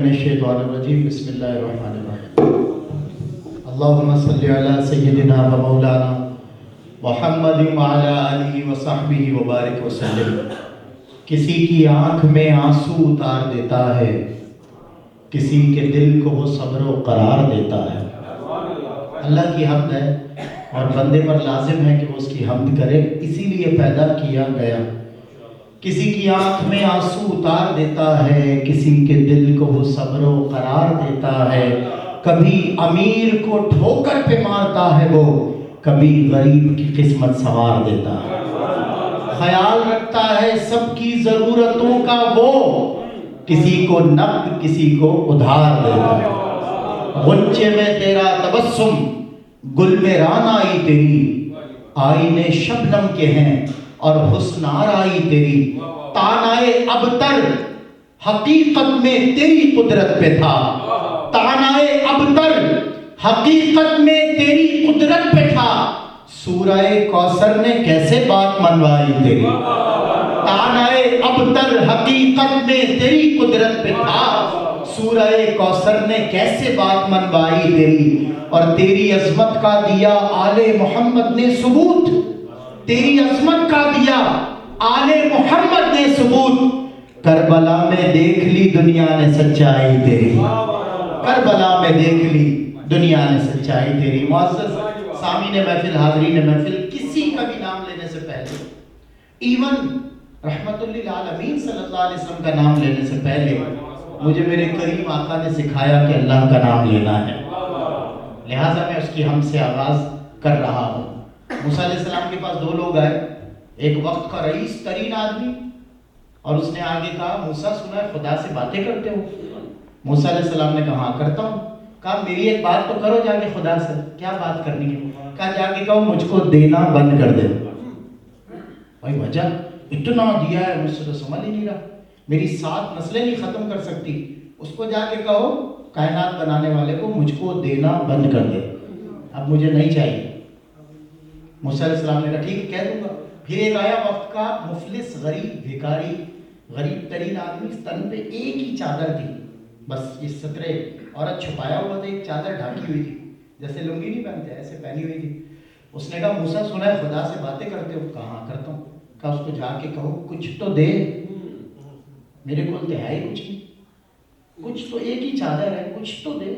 الشیطان الرجیم بسم اللہ الرحمن الرحیم اللہم صلی علی سیدنا و مولانا محمد وعلی آلہ وصحبہ وبارک وسلم۔ کسی کی آنکھ میں آنسو اتار دیتا ہے، کسی کے دل کو وہ صبر و قرار دیتا ہے۔ اللہ کی حمد ہے اور بندے پر لازم ہے کہ وہ اس کی حمد کرے، اسی لیے پیدا کیا گیا۔ کسی کی آنکھ میں آنسو اتار دیتا ہے، کسی کے دل کو وہ صبر و قرار دیتا ہے۔ کبھی امیر کو ٹھوکر پہ مارتا ہے وہ، کبھی غریب کی قسمت سنوار دیتا ہے۔ خیال رکھتا ہے سب کی ضرورتوں کا وہ، کسی کو نقد کسی کو ادھار دیتا ہے۔ غنچے میں تیرا تبسم، گل میں ران آئی تیری، آئینے شبنم کے ہیں اور حسن آرائی تیری۔ تانائے ابتر حقیقت میں تیری قدرت پہ تھا، تانائے ابتر حقیقت میں تیری قدرت پہ تھا۔ سورہ کوثر نے کیسے بات منوائی تیری، تانائے ابتر حقیقت میں تیری قدرت پہ تھا۔ سورہ کوثر نے کیسے بات منوائی تیری، اور تیری عظمت کا دیا آل محمد نے ثبوت، تیری عظمت کا دیا آل محمد نے ثبوت۔ کربلا میں دیکھ لی دنیا نے سچائی تیری، کربلا میں دیکھ لی دنیا نے سچائی تیری۔ معزز سامعین محفل، حاضرین محفل، کسی کا بھی نام لینے سے پہلے، ایون رحمت للعالمین صلی اللہ علیہ وسلم کا نام لینے سے پہلے، مجھے میرے کریم آقا نے سکھایا کہ اللہ کا نام لینا ہے، لہٰذا میں اس کی حمد سے آغاز کر رہا ہوں۔ موسیٰ علیہ السلام کے پاس دو لوگ آئے، ایک وقت کا رئیس ترین آدمی، اور اس نے آگے کہا موسیٰ سنا ہے خدا سے باتیں کرتے ہو؟ موسیٰ علیہ السلام نے کہا ہاں کرتا ہوں۔ کہا میری ایک بات تو کرو جا کے خدا سے، کیا بات کرنی ہے؟ کہا جا کے کہو مجھ کو دینا بند کر دے۔ بھائی وجہ اتنا دیا ہے مجھ سے تو سنبھل ہی نہیں رہا، میری 7 نسلیں نہیں ختم کر سکتی، اس کو جا کے کہو کائنات بنانے والے کو مجھ کو دینا بند کر دے، اب مجھے نہیں چاہیے۔ موسیٰ علیہ السلام نے کہا ٹھیک ہے کہہ دوں گا۔ پھر ایک آیا وقت کا مفلس غریب بھکاری، غریب ترین آدمی، تن پہ ایک ہی چادر تھی، بس اس سترے عورت چھپایا ہوا تھا، ایک چادر ڈھاکی ہوئی تھی، جیسے لنگی نہیں پہنتے ایسے پہنی ہوئی تھی۔ اس نے کہا موسیٰ سنا ہے خدا سے باتیں کرتے ہو؟ کہاں کرتا ہوں۔ کہا اس کو جا کے کہو کچھ تو دے، میرے کو تو ہے ہی کچھ نہیں، کچھ تو ایک ہی چادر ہے، کچھ تو دے۔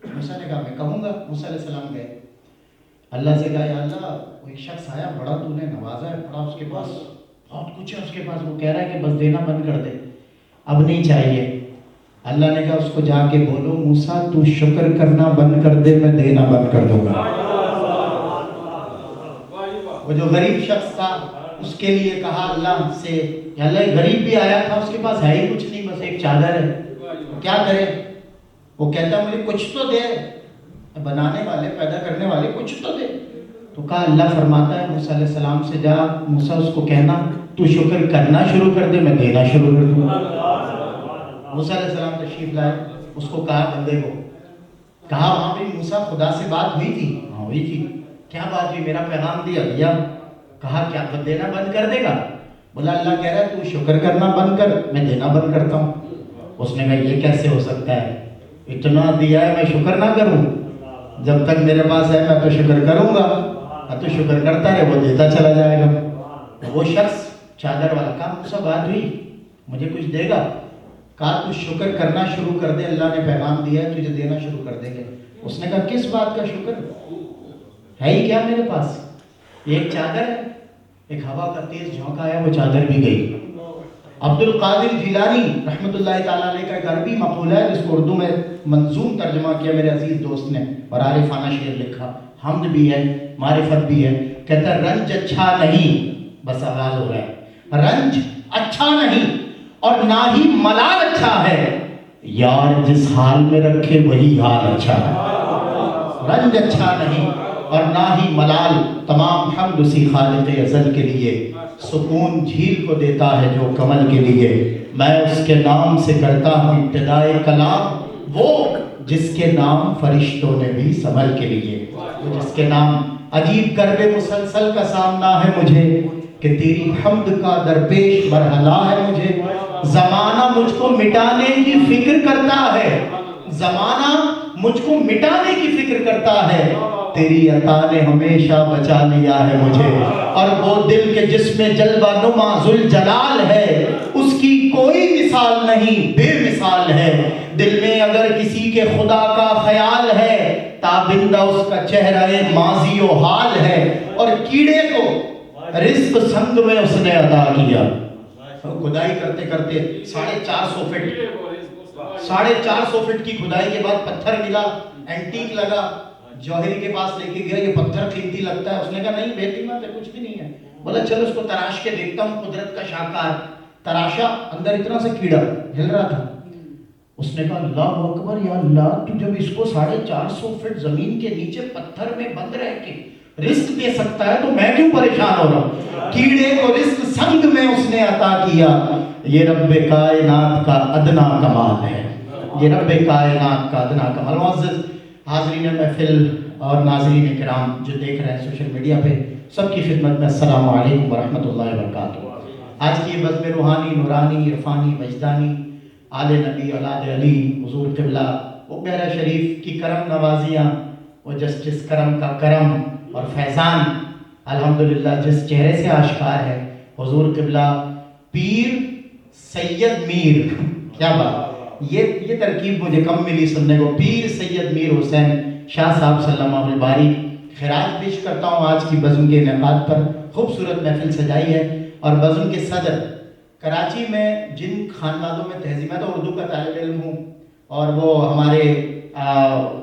موسیٰ نے کہا میں کہوں گا۔ موسیٰ علیہ السلام گئے، اللہ سے کہا یا اللہ وہ ایک شخص آیا بڑا تو نے نوازا ہے، بڑا اس کے پاس بہت کچھ ہے، اس کے پاس وہ کہہ رہا ہے کہ بس دینا بند کر دے، اب نہیں چاہیے۔ اللہ نے کہا اس کو جا کے بولو موسیٰ تو شکر کرنا بند کر دے، میں دینا بند کر دوں گا۔ وہ جو غریب شخص تھا اس کے لیے کہا اللہ سے یا اللہ غریب بھی آیا تھا، اس کے پاس ہے ہی کچھ نہیں، بس ایک چادر ہے، کیا کرے؟ وہ کہتا مجھے کچھ تو دے، بنانے والے پیدا کرنے والے کچھ تو دے۔ تو کہا اللہ فرماتا ہے موسیٰ علیہ السلام سے جا موسیٰ اس کو کہنا تو شکر کرنا شروع کر دے، میں دینا شروع کر دوں۔ موسیٰ علیہ السلام تشریف لائے، اس کو کہا بندے کو، کہا وہاں پہ موسیٰ خدا سے بات ہوئی تھی؟ ہاں ہوئی تھی۔ کیا بات ہوئی؟ میرا پیغام دیا۔ کہا کیا دینا بند کر دے گا؟ بولا اللہ کہہ رہا ہے تو شکر کرنا بند کر، میں دینا بند کرتا ہوں۔ اس نے کہا یہ کیسے ہو سکتا ہے، اتنا دیا ہے میں شکر نہ کروں؟ جب تک میرے پاس ہے میں تو شکر کروں گا، تو شکر کرتا رہے، وہ دیتا چلا جائے گا۔ وہ شخص چادر والا کہا مجھ سے بات ہوئی، مجھے کچھ دے گا؟ کہا تو شکر کرنا شروع کر دے، اللہ نے پیغام دیا ہے تجھے دینا شروع کر دیں گے۔ اس نے کہا کس بات کا شکر ہے ہی کیا میرے پاس، ایک چادر ہے، ایک ہوا کا تیز جھونکا ہے وہ چادر بھی گئی۔ عبد القادر جیلانی رحمۃ اللہ تعالیٰ علیہ کا ایک عربی مقولہ ہے جس کو اردو میں منظوم ترجمہ کیا میرے عزیز دوست نے اور عارفانہ شعر لکھا، حمد بھی ہے معرفت بھی ہے۔ کہتا ہے رنج اچھا نہیں، بس آغاز ہو رہا ہے، رنج اچھا نہیں اور نہ ہی ملال اچھا ہے، یار جس حال میں رکھے وہی حال اچھا ہے۔ رنج اچھا نہیں اور نہ ہی ملال، تمام حمد اسی خالق ازل کے لیے، سکون جھیل کو دیتا ہے جو کمل کے لیے، میں اس کے نام سے کرتا ہوں ابتدائے کلام، وہ جس کے نام فرشتوں نے بھی سنبھل کے لیے، وہ جس کے نام عجیب کرب مسلسل کا سامنا ہے مجھے کہ تیری حمد کا درپیش مرحلہ ہے مجھے، زمانہ مجھ کو مٹانے کی فکر کرتا ہے، زمانہ مجھ کو مٹانے کی فکر کرتا ہے، تیری عطا نے ہمیشہ بچا لیا ہے مجھے۔ اور وہ دل کے جس میں جلوہ نما ذوالجلال ہے، اس کی کوئی مثال نہیں، بے مثال ہے۔ دل میں اگر کسی کے خدا کا خیال ہے، تابندہ اس کا چہرہ ماضی و حال ہے۔ اور کیڑے کو رزق سنگ میں اس نے عطا کیا۔ کھدائی کرتے کرتے 450 فٹ 450 فٹ کی کھدائی کے بعد پتھر ملا، اینٹیک لگا، جوہری کے پاس لے کے گیا، یہ پتھر قیمتی لگتا ہے۔ اس نے کہا نہیں بے قیمت ہے، کچھ بھی نہیں ہے۔ بولا چلو اس کو تراش کے دیکھتا ہوں، قدرت کا شاہکار۔ تراشا، اندر اتنا سا کیڑا ہل رہا تھا۔ اس نے کہا اللہ اکبر، یا اللہ تو جب اس کو 450 فٹ زمین کے نیچے پتھر میں بند رہ کے رزق دے سکتا ہے تو میں کیوں پریشان ہو رہا ہوں؟ کیڑے کو رزق سنگ میں اس نے عطا کیا۔ یہ رب کائنات کا ادنا کمال ہے، یہ رب کائنات کا ادنا کمال۔ معزز حاضرین محفل اور ناظرین کرام جو دیکھ رہے ہیں سوشل میڈیا پہ، سب کی خدمت میں السلام علیکم ورحمۃ اللہ وبرکاتہ۔ آج کی بزم روحانی، نورانی، عرفانی، وجدانی، آل نبی، اولاد علی، حضور قبلہ، وہ میرا شریف کی کرم نوازیاں، وہ جس کرم کا کرم اور فیضان الحمدللہ جس چہرے سے آشکار ہے، حضور قبلہ پیر سید میر، کیا بات، یہ ترکیب مجھے کم ملی سننے کو، پیر سید میر حسین شاہ صاحب صلی اللہ علیہ باری۔ خراج پیش کرتا ہوں آج کی بزم کے انعقاد پر، خوبصورت محفل سجائی ہے۔ اور بزم کے صدر کراچی میں جن خاندانوں میں تہذیب، میں تو اردو کا طالب علم ہوں، اور وہ ہمارے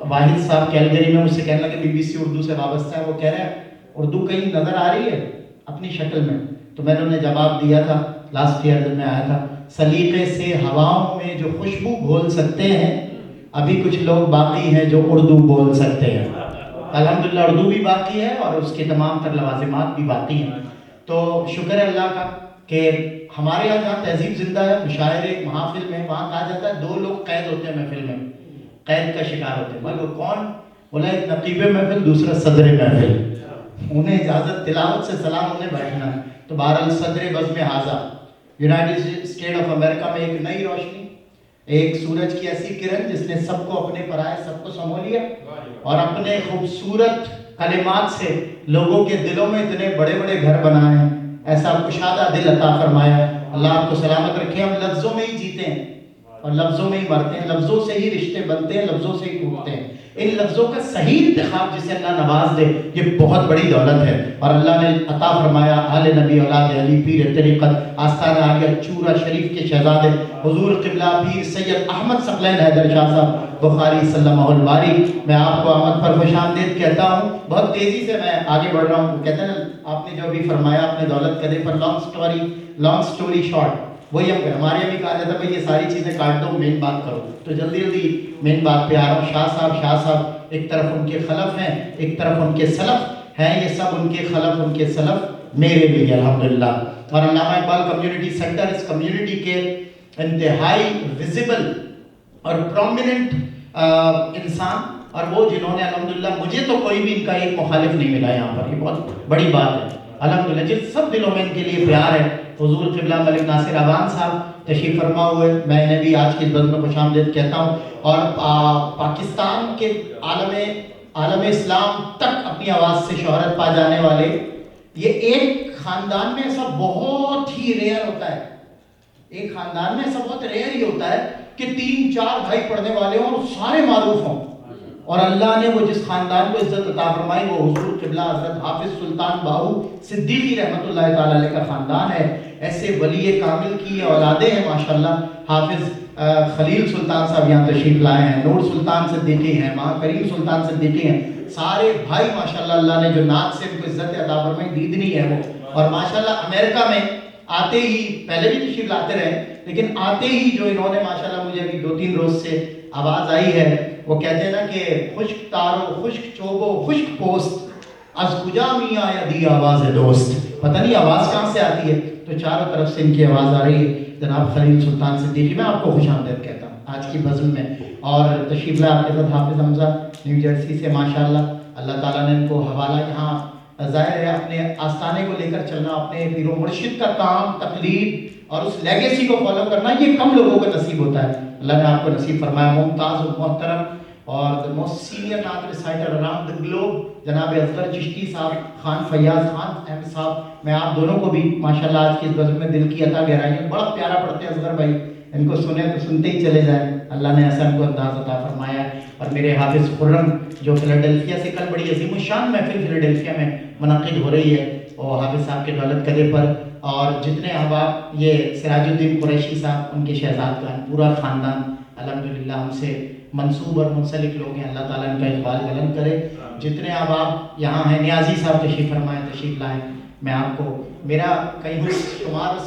واحد صاحب کیلگری میں مجھ سے کہنے لگے BBC اردو سے وابستہ ہے، وہ کہہ رہے ہیں اردو کہیں نظر آ رہی ہے اپنی شکل میں؟ تو میں نے انہیں جواب دیا تھا لاسٹ ایئر جب میں آیا تھا، سلیقے سے ہواؤں میں جو خوشبو گھول سکتے ہیں، ابھی کچھ لوگ باقی ہیں جو اردو بول سکتے ہیں۔ الحمدللہ اردو بھی باقی ہے اور اس کے تمام تر لوازمات بھی باقی ہیں۔ تو شکر ہے اللہ کا کہ ہمارے یہاں جہاں تہذیب زندہ ہے، مشاعرے محافل میں، وہاں کہا جاتا ہے 2 لوگ قید ہوتے ہیں محفل میں، قید کا شکار ہوتے ہیں۔ بولے کون؟ بولا ایک نقیب محفل، دوسرا صدر محفل، انہیں اجازت تلاوت سے سلام انہیں بیٹھنا ہے۔ تو بہرحال صدر بزم حاضہ، یونائٹڈ اسٹیٹ آف امریکہ میں ایک نئی روشنی، ایک سورج کی ایسی کرن جس نے سب کو اپنے پر آئے، سب کو سمو لیا اور اپنے خوبصورت کلمات سے لوگوں کے دلوں میں اتنے بڑے بڑے گھر بنائے ہیں۔ ایسا کشادہ دل عطا فرمایا۔ اللہ آپ کو سلامت رکھے۔ ہم لفظوں میں ہی جیتے ہیں اور لفظوں میں ہی مرتے ہیں، لفظوں سے ہی رشتے بنتے ہیں، لفظوں سے ہی ٹوٹتے ہیں۔ ان لفظوں کا صحیح انتخاب جسے اللہ نواز دے، یہ بہت بڑی دولت ہے۔ اور اللہ نے عطا فرمایا آل نبی، اولاد علی، پیر طریقت، آستانہ عالیہ چورا شریف کے شہزادے حضور قبلہ پیر سید احمد ثقلین حیدر شاہ صاحب بخاری صلی اللہ علیہ الباری۔ میں آپ کو آمد پر خوش آمدید کہتا ہوں۔ بہت تیزی سے میں آگے بڑھ رہا ہوں۔ کہتے ہیں نا آپ نے جو بھی فرمایا اپنے دولت قدر پر، لانگ سٹوری شارٹ، وہی ہمارے یہاں بھی کہا جاتا ہے بھائی یہ ساری چیزیں کاٹ دو، مین بات کرو۔ تو جلدی جلدی مین بات پہ آ رہا ہوں۔ شاہ صاحب ایک طرف ان کے خلف ہیں، ایک طرف ان کے سلف ہیں، یہ سب ان کے خلف ان کے سلف میرے بھی الحمدللہ۔ اور علامہ اقبال کمیونٹی سینٹر اس کمیونٹی کے انتہائی ویزیبل اور پرومیننٹ انسان، اور وہ جنہوں نے الحمدللہ، مجھے تو کوئی بھی ان کا ایک مخالف نہیں ملا یہاں پر، یہ بہت بڑی بات ہے الحمدللہ، جس سب دلوں میں ان کے لیے پیار ہے۔ حضور قبلہ ملک ناصر اعوان صاحب تشریف فرما ہوئے، میں انہیں بھی آج کی اس بزم میں خوش آمدید کہتا ہوں۔ اور پاکستان کے عالم اسلام تک اپنی آواز سے شہرت پا جانے والے، یہ ایک خاندان میں ایسا بہت ہی ریئر ہوتا ہے، ایک خاندان میں ایسا بہت ریئر ہی ہوتا ہے کہ 3-4 بھائی پڑھنے والے ہوں اور سارے معروف ہوں۔ اور اللہ نے وہ جس خاندان کو عزت عطا فرمائی وہ حضور قبلہ حضرت حافظ سلطان باہو صدیقی رحمۃ اللہ تعالی علیہ کا خاندان ہے۔ ایسے ولی کامل کی اولادیں ہیں ماشاءاللہ۔ حافظ خلیل سلطان صاحب یہاں تشریف لائے ہیں، نور سلطان صدیقی ہیں، ماں کریم سلطان صدیقی ہیں، سارے بھائی ماشاءاللہ۔ اللہ نے جو نعت سے ان کو عزت عطا فرمائی، دیدنی ہے وہ۔ اور ماشاءاللہ امریکہ میں آتے ہی، پہلے بھی تشریف لاتے رہے لیکن آتے ہی جو انہوں نے ماشاءاللہ مجھے ابھی 2-3 روز سے آواز آئی ہے، وہ کہتے ہیں نا کہ خشک تارو، خشک چوبو، خشک پوست، از کجا میاں دی آواز دوست، پتہ نہیں آواز کہاں سے آتی ہے۔ تو چاروں طرف سے ان کی آواز آ رہی ہے۔ جناب خلیل سلطان صدیقی، میں آپ کو خوش آمدید کہتا ہوں آج کی بزم میں۔ اور تشریف لائے آپ کے ساتھ حافظ حمزہ نیو جرسی سے ماشاءاللہ۔ اللہ تعالیٰ نے ان کو حوالہ یہاں ظاہر ہے اپنے آستانے کو لے کر چلنا، اپنے پیر و مرشد کا کام، تقلید اور اس لیگیسی کو فالو کرنا یہ کم لوگوں کو نصیب ہوتا ہے. اللہ نے آپ کو نصیب فرمایا. ممتاز و محترم اور the most senior naat reciter around the globe جناب اصغر چشتی صاحب, خان فیاض خان احمد صاحب, میں آپ دونوں کو بھی ماشاءاللہ آج کی اس بزم میں دل کی عطا گہرائیاں. بڑا پیارا پڑھتے ہیں اصغر بھائی, ان کو سنیں تو سنتے ہی چلے جائیں. اللہ نے ایسا ان کو انداز عطا فرمایا. اور میرے حافظ خرم جو فلاڈیلفیا سے کل بڑی عظیم الشان محفل فلاڈیلفیا میں منعقد ہو رہی ہے, اور حافظ صاحب کے دولت قدے پر, اور جتنے احباب یہ سراج الدین قریشی صاحب, ان کے شہزادگان, پورا خاندان الحمدللہ ہم سے منسوب اور منسلک لوگ ہیں. اللہ تعالیٰ ان کا اقبال بلند کرے. جتنے احباب یہاں ہیں, نیازی صاحب تشریف فرمائیں, تشریف لائیں. میں آپ کو میرا کہیں شمار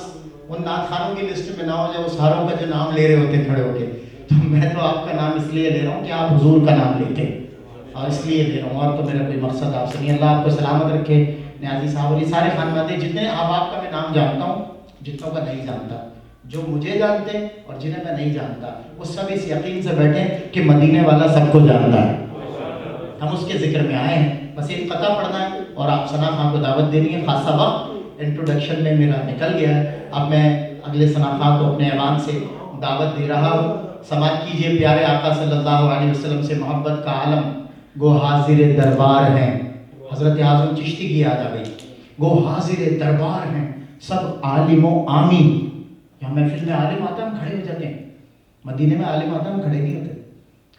ان نعت خانوں کی لسٹ میں نہ ہو جائے, وہ ساروں کا جو نام لے رہے ہوتے کھڑے ہو کے, تو میں تو آپ کا نام اس لیے لے رہا ہوں کہ آپ حضور کا نام لیتے, اور اس لیے لے رہا ہوں, اور تو میرا کوئی مقصد آپ سے نہیں. اللہ آپ کو سلامت رکھے. نیازی صاحب اور یہ سارے خاندان, جتنے احباب کا میں نام جانتا ہوں, جتنوں کا نہیں جانتا, جو مجھے جانتے ہیں اور جنہیں میں نہیں جانتا, وہ سب اس یقین سے بیٹھے کہ مدینے والا سب کو جانتا ہے. ہم اس کے ذکر میں آئے ہیں, بس ایک قطع پڑھنا ہے اور آپ ثنا خان کو دعوت دینی ہے. خاصا وقت انٹروڈکشن میں میرا نکل گیا ہے. اب میں اگلے ثنا خان کو اپنے ایوان سے دعوت دے رہا ہوں. سماعت کیجئے پیارے آقا صلی اللہ علیہ وسلم سے محبت کا عالم گو حاضر دربار ہیں. حضرت اعظم چشتی کی یاد آ گئی. گو حاضر دربار ہیں سب عالم و عامی. یہاں محفل میں عالم آتا ہم کھڑے ہو جاتے ہیں, مدینے میں عالم آتا ہم کھڑے نہیں ہوتے.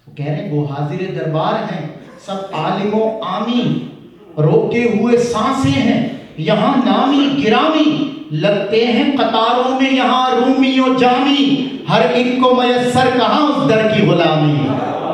وہ کہہ رہے ہیں گو حاضر دربار ہیں سب عالم و عامی, روکے ہوئے سانسیں ہیں یہاں نامی گرامی, لگتے ہیں قطاروں میں یہاں رومی و جامی, ہر ایک کو میسر کہاں اس در کی غلامی.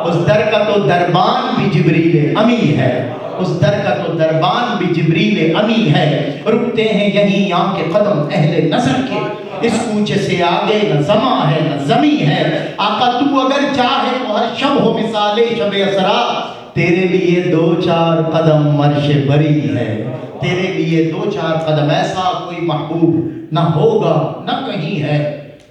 اس در کا تو دربان بھی جبریل امی ہے, اس در کا تو دربان بھی جبریل امی ہے. رکتے ہیں یہیں یہاں کے قدم اہل نظر کے, اس کوچے سے آگے نہ زماں ہے نہ زمیں ہے. آقا تو اگر چاہے تو ہر شب ہو مثال شب اسرا, تیرے لیے دو چار قدم عرش بری ہے. تیرے لیے دو چار قدم ایسا کوئی محبوب نہ ہوگا نہ کہیں ہے.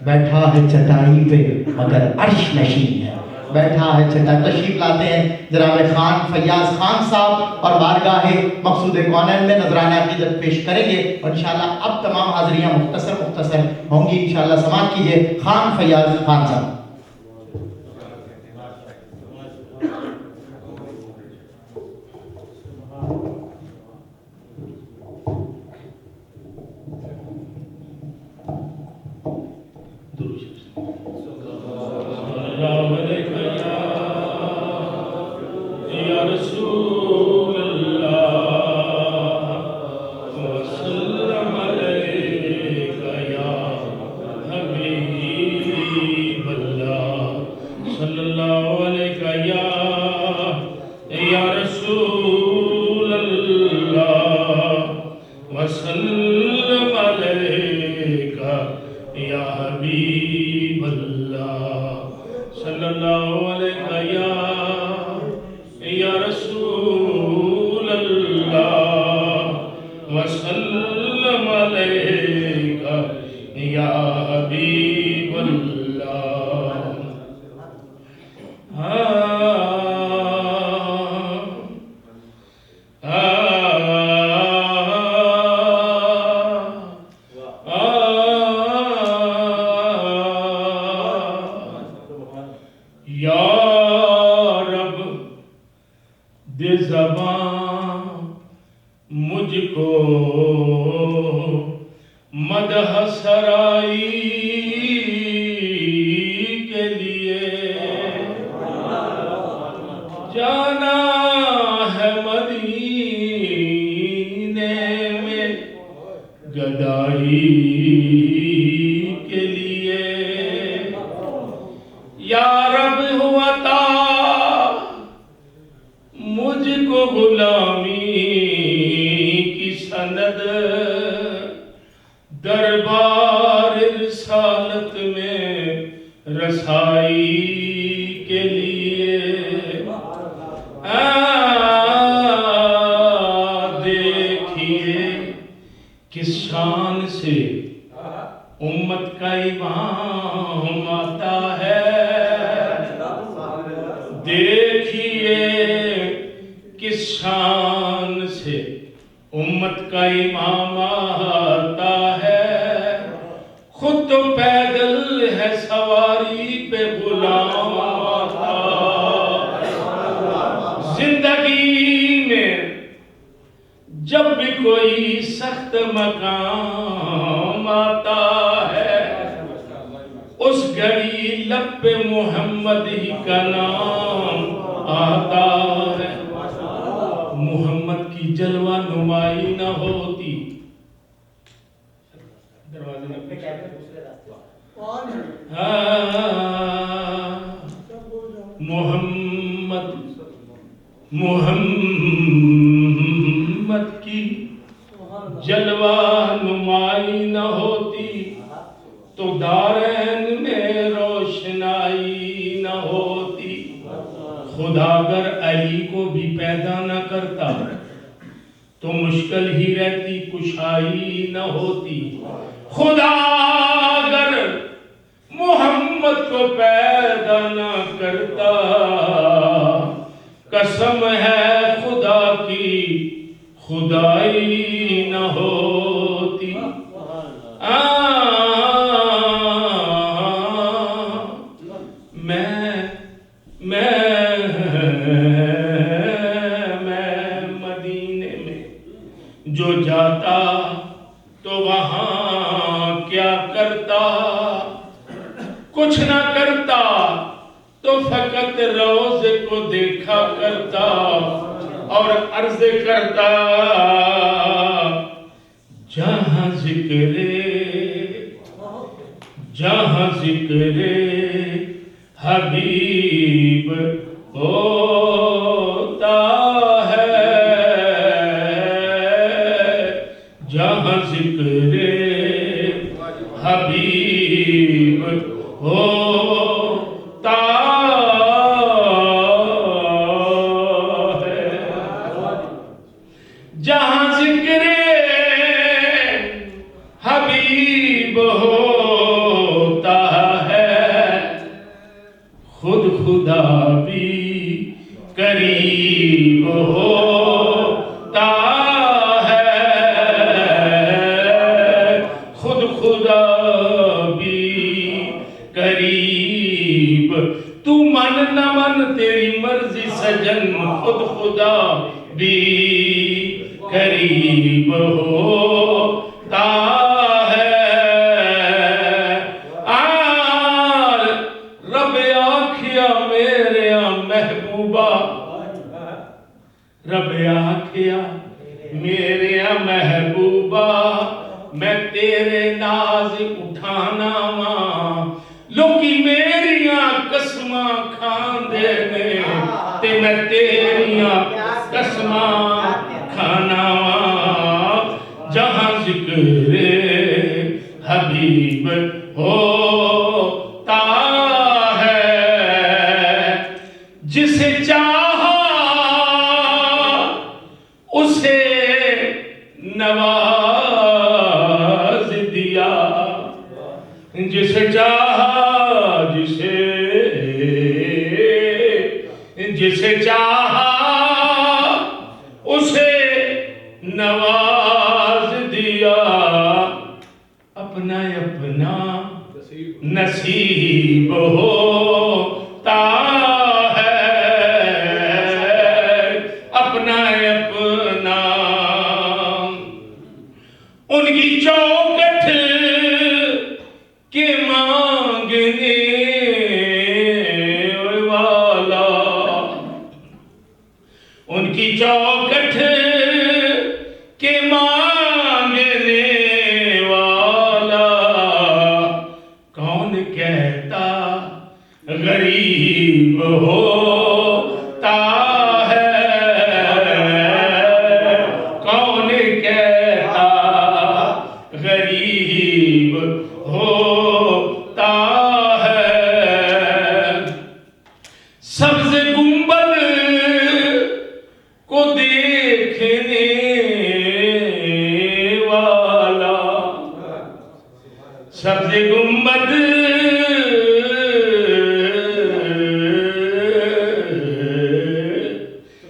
بیٹھا ہے چٹائی پہ مگر عرش نشین ہے. بیٹھا ہے چٹائی. تشریف لاتے ہیں جناب خان فیاض خان صاحب, اور بارگاہ مقصود کونین میں نذرانہ عقیدت پیش کریں گے. اور انشاءاللہ اب تمام حاضریاں مختصر ہوں گی. انشاءاللہ سماعت کیجئے خان فیاض خان صاحب. امت کا امام آتا ہے, خود تو زندگی میں جب بھی کوئی سخت مقام آتا ہے اس گھڑی لب پہ محمد ہی کا نام آتا ہے. محمد کی جلوہ نمائی نہ ہوتی. محمد کی جلوہ نمائی نہ ہوتی تو دارین میں روشنائی نہ ہوتی. خدا اگر علی کو بھی پیدا نہ کرتا تو مشکل ہی رہتی کشائی نہ ہوتی. خدا اگر محمد کو پیدا نہ کرتا قسم ہے خدا کی خدائی نہ ہوتی. میں مدینے میں جو جاتا تو وہاں کیا کرتا, کچھ نہ کرتا تو فقط روضے کو دیکھا کرتا اور عرض کرتا جہاں ذکر حبیب ہوتا ہے, جہاں ذکر حبیب ہوتا ہے, جہاں ذکر حبیب ہوتا ہے خود خدا بھی قریب ہوتا ہے, خود خدا بھی قریب. تو من نہ من تیری مرضی سجن خود خدا بھی قریب ہوتا ہے. رب آکھیا میرے محبوبہ, رب آکھیا میرے محبوبہ میں تیرے ناز اٹھانا ماں, لوکی میریاں قسماں کھاندے نے تے میں تیریاں قسماں کھانا ماں. جہاں ذکر حبیب ہوتا ہے جسے چاہا اسے نواز دیا, جسے چاہا جسے چاہا اسے نواز دیا. اپنا اپنا نصیب ہوتا ہے, اپنا اپنا. ان کی چوکٹ کے مانگنے والا, ان کی چوکٹ کے مانگنے والا کون کہتا غریب ہوتا ہے, کون کہتا غریب ہوتا ہے. سبز گنبد کو دیکھنے والا, سبز گنبد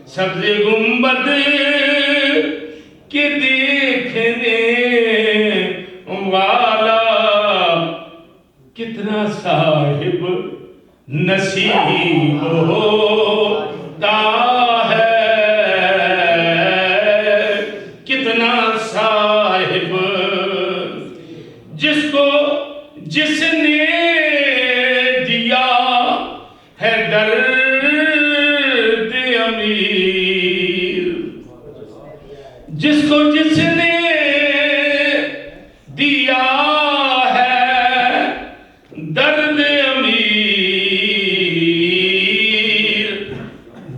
سبز گنبد کے دیکھنے والا کتنا صاحب نصیب ہوتا ہے. درد امیر، جس کو جس نے دیا ہے درد امیر،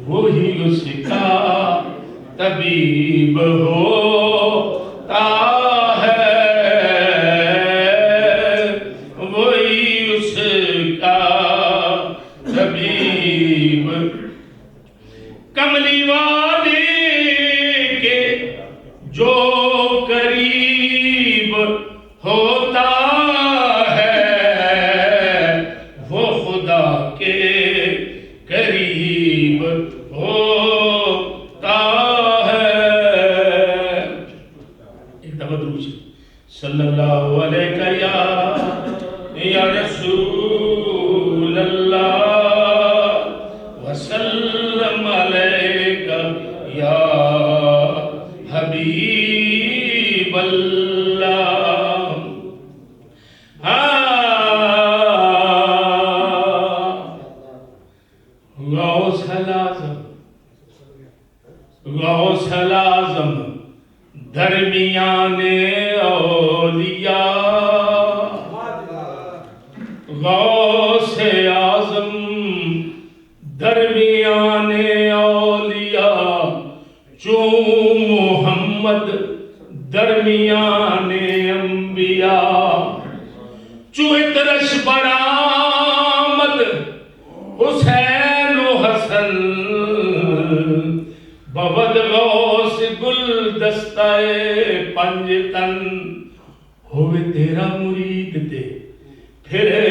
وہی اس کا طبیب ہوتا ہے، وہی اس کا طبیب۔ کملی والے کے جو قریب ہوتا ہے، وہ خدا کے قریب ہوتا ہے۔ ایک دفعہ درود صلی اللہ علیہ یا رسول اللہ وسلم علیکہ یا حبیب اللہ۔ غوث العظم، غوث العظم درمیان اولیاء، غوث اعظم درمیان اولیاء، چون محمد درمیان انبیاء، چون اترش برآمد حسین و حسن، بود غوث گلدستہ پنجتن، ہوئے تیرا مرید تے پھرے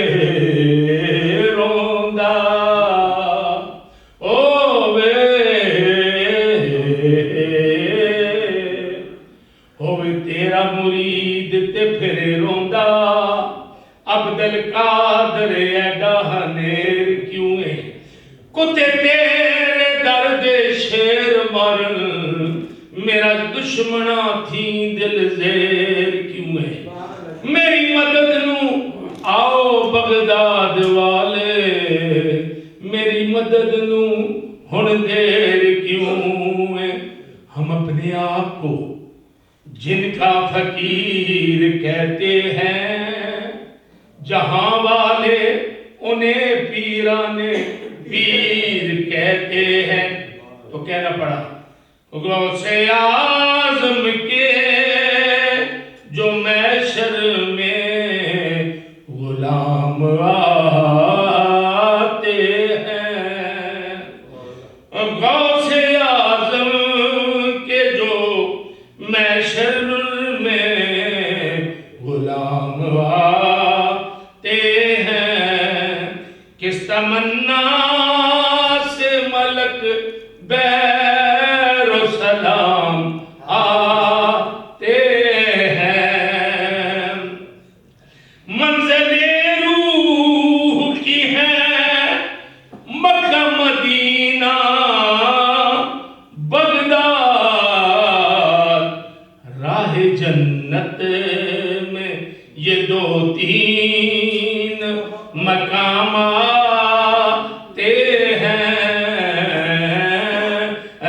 روندہ، ہوئے تیرا مرید تے پھرے روندہ، عبد القادر ایڈا ہنیر کیوں ہے، کتے تیرے درد شیر مرن، میرا دشمنہ تھی دل زیر کیوں ہے، میری مدد نو آؤ بغداد والے، میری مدد نو ہن دیر کیوں ہے۔ ہم اپنے آپ کو جن کا فقیر کہتے ہیں، جہاں والے انہیں پیرانے پیر کہتے ہیں، تو کہنا پڑا غوث اعظم کے جو محشر میں غلام آتے ہیں، غوث اعظم کے جو محشر میں غلام آتے ہیں، کس تمنا سے ملک بیر و سلام آتے ہیں، منزل روح کی ہے مکہ مدینہ بغداد، راہ جنت میں یہ دو تین مقام آتے ہیں،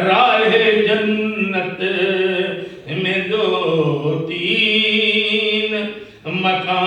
راہ جنت میں دو تین مقام